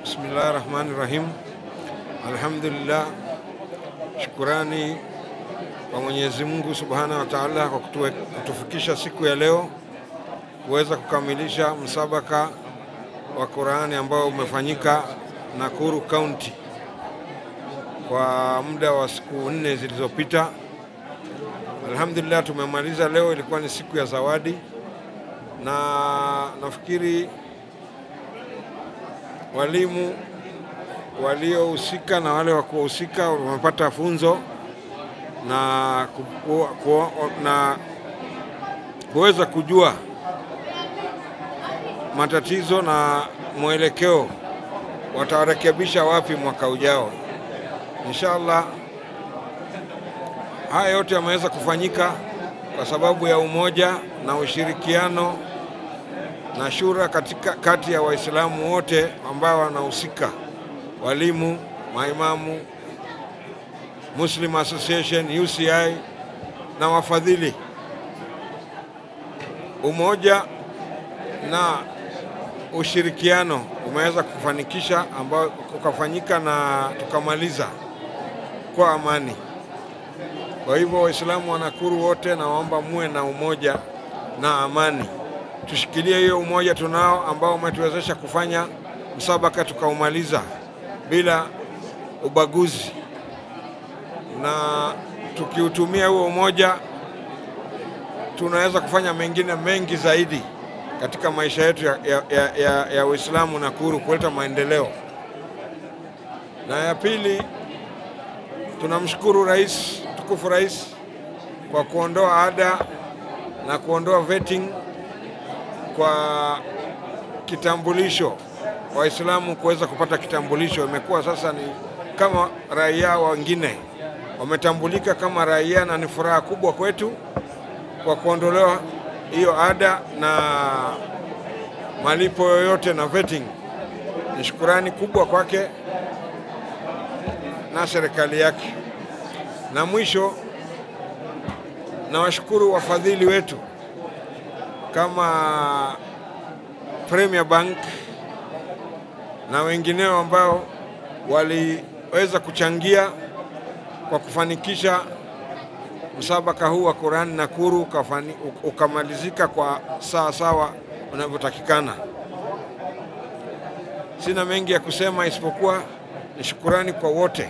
Bismillahirrahmanirrahim. Alhamdulillah, shukrani kwa Mwenyezi Mungu Subhanahu wa Ta'ala kwa kutufikisha siku ya leo kuweza kukamilisha msabaka wa Qur'ani ambao umefanyika Nakuru County kwa muda wa siku 4 zilizopita. Alhamdulillah, tumemaliza leo. Ilikuwa ni siku ya zawadi, na nafikiri walimu waliohusika na wale wakuhusika wamepata funzo na kuweza kujua matatizo na mwelekeo watarekebisha wapi mwaka ujao. Inshallah, haya yote yameweza kufanyika kwa sababu ya umoja na ushirikiano na shura kati ya Waislamu wote ambao wanahusika: walimu, maimamu, Muslim Association, UCI na wafadhili. Umoja na ushirikiano umeweza kufanikisha ambao kukafanyika na tukamaliza kwa amani. Kwa hivyo Waislamu wa Nakuru wote naomba muwe na umoja na amani. Tushikilie hiyo umoja tunao ambao umetuwezesha kufanya msabaka tukaumaliza bila ubaguzi, na tukiutumia huo umoja tunaweza kufanya mengine mengi zaidi katika maisha yetu ya Uislamu Nakuru, kuleta maendeleo. Na ya pili, tunamshukuru Rais, tukufu Rais, kwa kuondoa ada na kuondoa vetting kwa kitambulisho. Waislamu kuweza kupata kitambulisho imekuwa sasa ni kama raia wengine, wametambulika kama raia, na ni furaha kubwa kwetu kwa kuondolewa hiyo ada na malipo yoyote na vetting. Ni shukrani kubwa kwake na serikali yake. Na mwisho, na washukuru wafadhili wetu kama Premier Bank na wengineo ambao waliweza kuchangia kwa kufanikisha msabaka huu wa Qur'an Nakuru ukamalizika kwa sawa unavyotakikana. Sina mengi ya kusema isipokuwa ni shukrani kwa wote.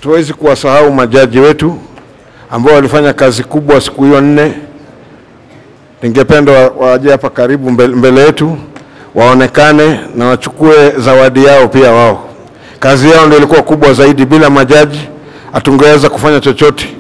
Tuwezi kuwasahau majaji wetu ambao walifanya kazi kubwa siku hiyo 4. Ningependa waje hapa karibu mbele yetu waonekane na wachukue zawadi yao pia wao. Kazi yao ndio ilikuwa kubwa zaidi. Bila majaji hatungeweza kufanya chochote.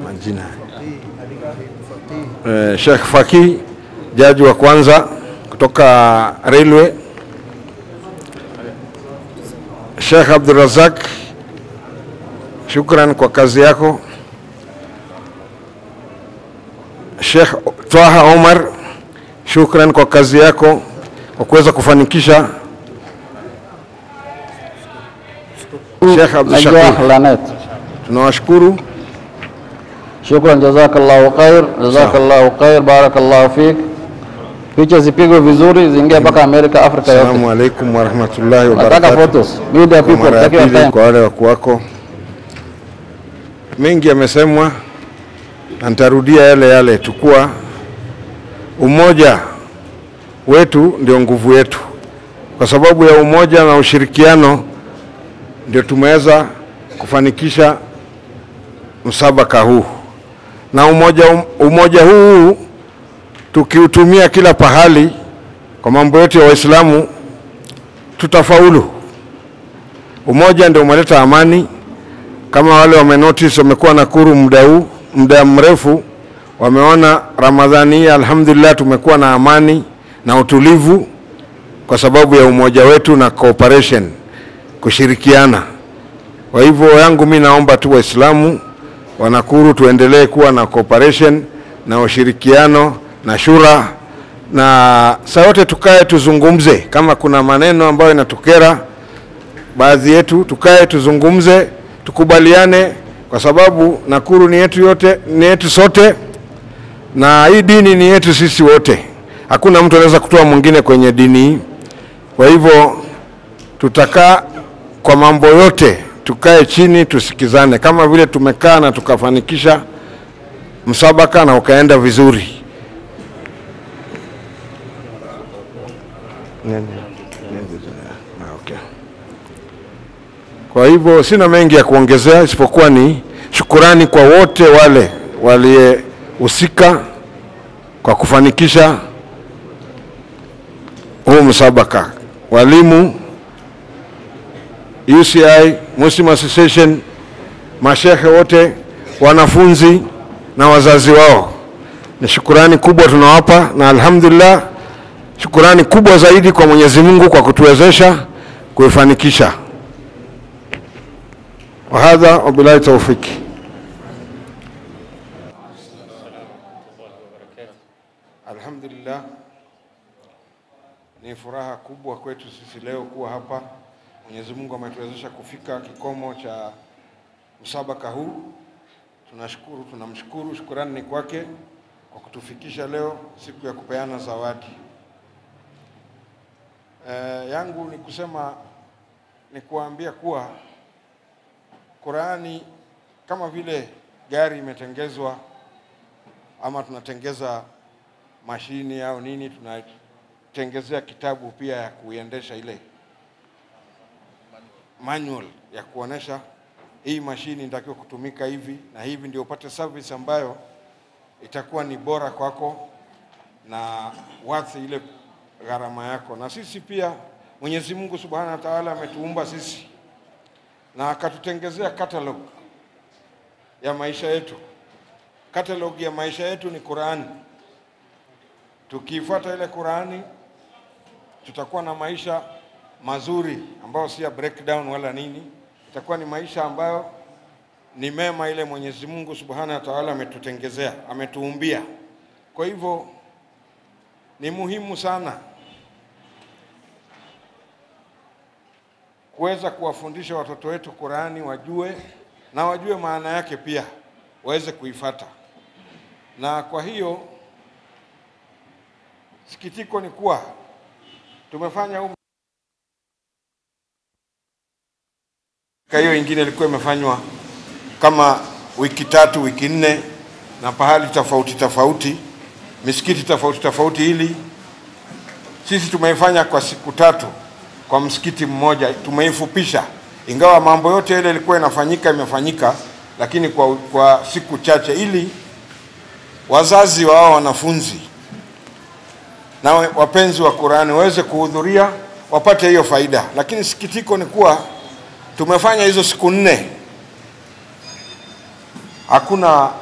Majina Sheikh Faki, jaji wa kwanza kutoka Railway. Sheikh Abdul Razak, shukran kwa kazi yako. Sheikh Twaha Omar, shukran kwa kazi yako kwa kuweza kufanikisha. Sheikh Abdul Shakir, tunawashukuru. Shukran, jazakallahu khair, barakallahu fik. Picha zipigwe vizuri, ziingie mpaka Amerika, Afrika yote. Assalamu alaykum wa rahmatullahi wa barakatuh. Nataka photos, media people, take your time. Kwa wale wako mengi yamesemwa na nitarudia yale. Tukua umoja wetu ndio nguvu yetu. Kwa sababu ya umoja na ushirikiano ndio tumeweza kufanikisha msabaka huu. Na umoja huu tukiutumia kila pahali kwa mambo yetu ya Waislamu tutafaulu. Umoja ndio umeleta amani. Kama wale wamenotice wamekuwa Nakuru muda mrefu, wameona Ramadhani alhamdulillah tumekuwa na amani na utulivu, kwa sababu ya umoja wetu na cooperation, kushirikiana. Kwa hivyo yangu mimi naomba tu Waislamu wa Nakuru tuendelee kuwa na cooperation na ushirikiano na shura, na saa yote tukae tuzungumze. Kama kuna maneno ambayo inatukera baadhi yetu, tukae tuzungumze, tukubaliane, kwa sababu Nakuru ni yetu yote, ni yetu sote, na hii dini ni yetu sisi wote. Hakuna mtu anaweza kutoa mwingine kwenye dini. Kwa hivyo tutakaa kwa mambo yote, tukae chini tusikizane, kama vile tumekaa na tukafanikisha msabaka na ukaenda vizuri. Okay. Kwa hivyo sina mengi ya kuongezea isipokuwa ni shukurani kwa wote wale waliohusika kwa kufanikisha huu msabaka. Walimu, UCI, Muslim Association, mashehe wote, wanafunzi na wazazi wao. Ni shukurani kubwa tunawapa, na alhamdulillah shukurani kubwa zaidi kwa Mwenyezi Mungu kwa kutuwezesha kuifanikisha. Wa hadha wa billahi tawfik. Alhamdulillah, ni furaha kubwa kwetu sisi leo kuwa hapa. Mwenyezi Mungu ametuwezesha kufika kikomo cha msabaka huu. Tunashukuru, tunamshukuru, shukrani ni kwake kwa kutufikisha leo siku ya kupeana zawadi. Yangu ni kusema, ni kuambia kuwa Qurani kama vile gari imetengezwa ama tunatengeza mashini au nini, tunatengezea kitabu pia ya kuiendesha, ile manual ya kuonesha hii mashini inatakiwa kutumika hivi na hivi, ndio upate service ambayo itakuwa ni bora kwako na worth ile gharama yako. Na sisi pia Mwenyezi Mungu Subhanahu wa Ta'ala ametuumba sisi na akatutengezea catalog ya maisha yetu. Catalog ya maisha yetu ni Qur'ani. Tukifuata ile Qur'ani tutakuwa na maisha mazuri ambayo si ya breakdown wala nini. Itakuwa ni maisha ambayo ni mema, ile Mwenyezi Mungu Subhanahu wa Ta'ala ametutengezea, ametuumbia. Kwa hivyo ni muhimu sana kuweza kuwafundisha watoto wetu Qur'ani, wajue na wajue maana yake pia waweze kuifuata. Na kwa hiyo sikitiko ni kuwa tumefanya hiyo ingine ilikuwa imefanywa kama wiki 3 wiki 4 na pahali tofauti, misikiti tofauti. Hili sisi tumeifanya kwa siku 3 kwa msikiti mmoja, tumeifupisha. Ingawa mambo yote ile ilikuwa imefanyika, lakini kwa siku chache, ili wazazi wao wanafunzi na wapenzi wa Qur'ani waweze kuhudhuria, wapate hiyo faida. Lakini sikitiko ni kuwa tumefanya hizo siku 4,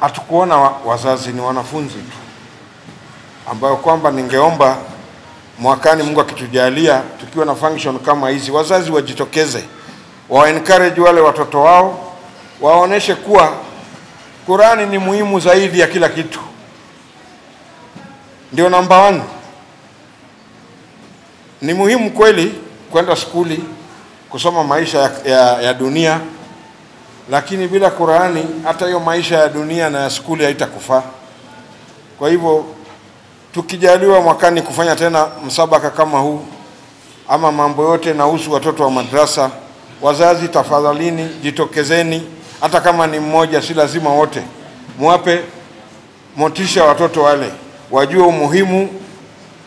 hatukuona wazazi, ni wanafunzi tu, ambayo kwamba ningeomba mwakani Mungu akitujalia tukiwa na function kama hizi, wazazi wajitokeze, encourage wale watoto wao, waoneshe kuwa Qur'ani ni muhimu zaidi ya kila kitu, ndio number 1. Ni muhimu kweli kwenda skuli kusoma maisha ya dunia, lakini bila Qur'ani hata hiyo maisha ya dunia na ya skuli haitakufaa. Kwa hivyo tukijaliwa mwakani kufanya tena msabaka kama huu, ama mambo yote nahusu watoto wa madrasa, wazazi tafadhalini jitokezeni, hata kama ni mmoja, si lazima wote. Muwape motisha watoto wale, wajue umuhimu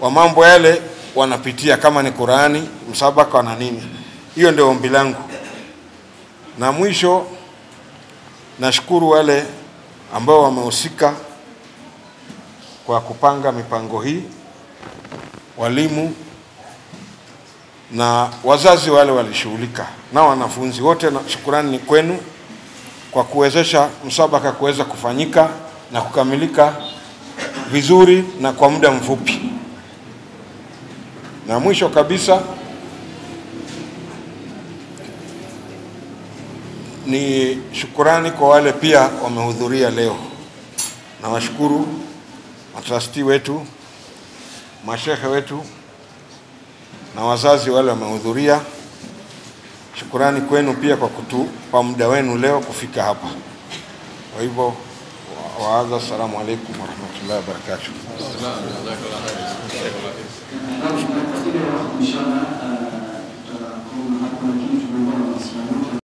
wa mambo yale wanapitia, kama ni Qur'ani, msabaka na nini. Hiyo ndio ombi langu. Na mwisho nashukuru wale ambao wamehusika kwa kupanga mipango hii, walimu na wazazi wale walishughulika, na wanafunzi wote, na shukrani ni kwenu kwa kuwezesha msabaka kuweza kufanyika na kukamilika vizuri na kwa muda mfupi. Na mwisho kabisa ni shukurani kwa wale pia wamehudhuria leo. Na washukuru matrustee wetu, mashehe wetu na wazazi wale wamehudhuria. Shukurani kwenu pia kwa kutupa muda wenu leo kufika hapa. Kwa hivyo waadha, assalamu alaykum wa rahmatullahi wa barakatuh.